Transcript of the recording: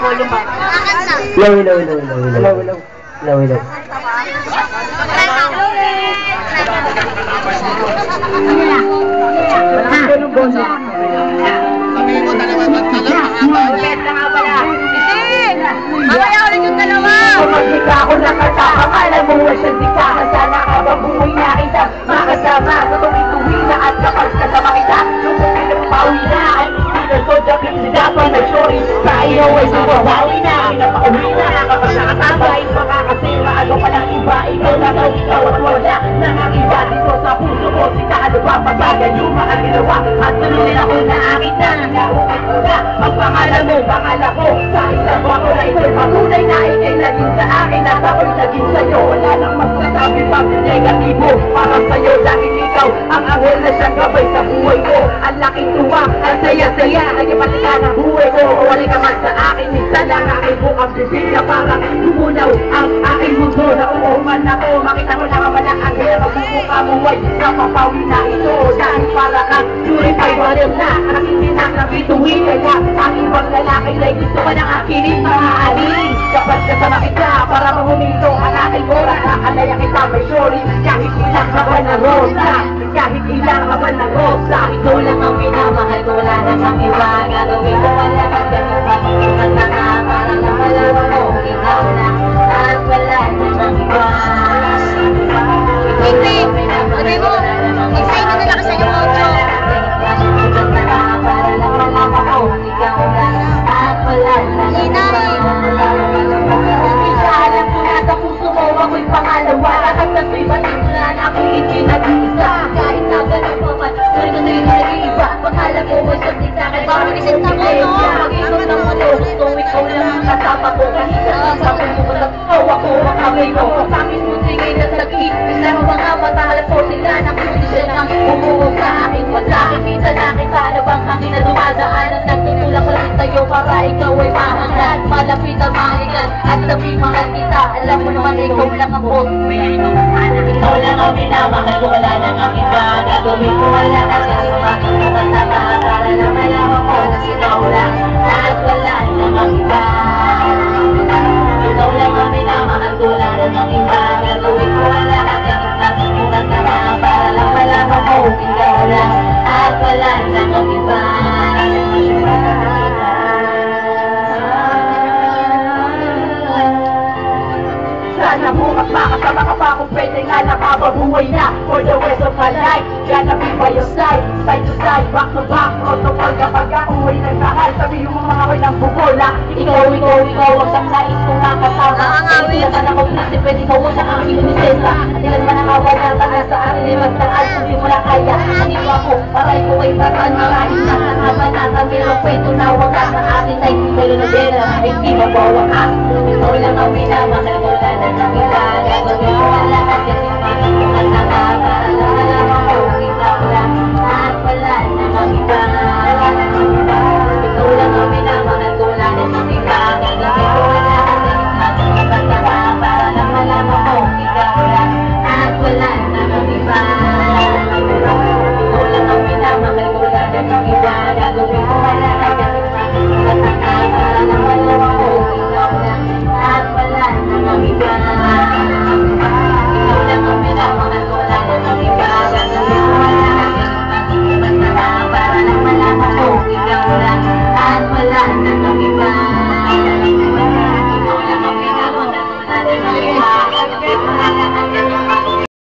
Ilaw, ilaw, ilaw, ilaw, ilaw, ilaw, ilaw, ilaw. Sabihin mo, dalawa ba? Bet na nga pala. Hindi! Mamaya ulit yung dalawa! Magkita ako nakataka, alam mo siya dikahan. Sana kababuhay na kita makasama sa tuwing-tuwi na at kapag kasama kita. Nung pinagpawi na ay pinagkodyak na dapat na sorry. Sa iyo ay sumawawi na, pinapauwi na. Kapag nakatambay, makakasira ano pa ng iba. Ikaw na daw, ikaw at wala nang ang iba dito sa puso ko. Sika ano ba pagbagan yung mga ginawa. At tuloy ako na akin na, naukit ko na. Ang pangalan mo, pangalan ko. Sa isang ako na ito'y patunay na ikay naging sa akin at ako'y naging sa'yo. Wala nang magsasabi pang negatibo. Parang sa'yo dahil ikaw ang anghel na siyang gabay sa buhay ko. Ang laking tuwa, ang saya-saya. Nagipatikan ang buhay ko. Wala ka man sa akin, minsan lang aking bukang bibig na parang lumunaw ang aking mundo. Nauuman ako, makita ko na naman ang anghel na magbubuka mo ay napapawi na ito. Dahil para kang purified water na nakikinak na bituin. Kaya ang ibang lalaki ay gusto ka ng aking maaaling. Kapag kasama kita para mahumito ang aking oras. Nakalaya kita may sorry. Kahit ilang kaban ng rosa, kahit ilang kaban ng rosa. Ikaw lang ang minamahal ko, wala namang iba. Gagawin ko wala kang ganun pa. Kanta ka, parang nakalawa mo. Ikaw lang, at wala namang iba. Hindi, sabi mo, excited na lang sa yung audio. Kanta ka, parang nakalawa mo. Ikaw lang, at wala namang iba. Alam ko na sa puso mo ako'y pangalawa. Lahat ng iba't na ako'y hindi nag-iisa. Kahit na ganun pa man, tuloy na sa'yo nag-iiba. Pag-alam mo ay sabi sa'kin, Parang isip na mo, no? Mag-inom ng ano, kung ikaw lang ang kasama ko. Kahit sa puso ko lang, ako ang kamay mo. Pangin mo sige na saglit. Isa mo mga matahalap ko sila ng kondisyon ng umuog sa akin. Pag nakikita na kita, ano bang hangin na dumadaan? Ang nagtutulak lang sa'yo para ikaw ay mahanggan. Malapit ang mahingan at sabi mahal kita. Alam mo naman ikaw lang ang boss. Ikaw lang ang minamahal ko, wala nang ang iba. Gagawin ko wala nang iba. Kasama para na malaman ko na ikaw lang, at wala nang ang iba. Ikaw lang ang minamahal ko, wala nang ang iba. Gagawin ko wala nang iba. Kasama para na malaman ko ikaw lang, at wala nang ang iba. Sana bukas makasama ka pa kung pwede nga nakababuhay na for the rest of my life. Gonna be by your side, side to side, back to back. Protocol kapag ako ay nagmahal. Sabi yung mga ako'y ng bubola. Ikaw, wag ang nais kong nakasama. Nakangawin. Ilan man ako pinisi, pwede ka wala ang aking inisesa. At ilan man ang awala ka na sa akin ay magtaal. Kung di mo na kaya, nandito ako, paray ko ay bataan. Marahil na sa kabanatan, pero kwento na wagas sa atin ay telonodera. Hindi mabawakas. Ikaw lang ang minamahal ko, wala nang ang iba. Gagawin ko wala nang iba.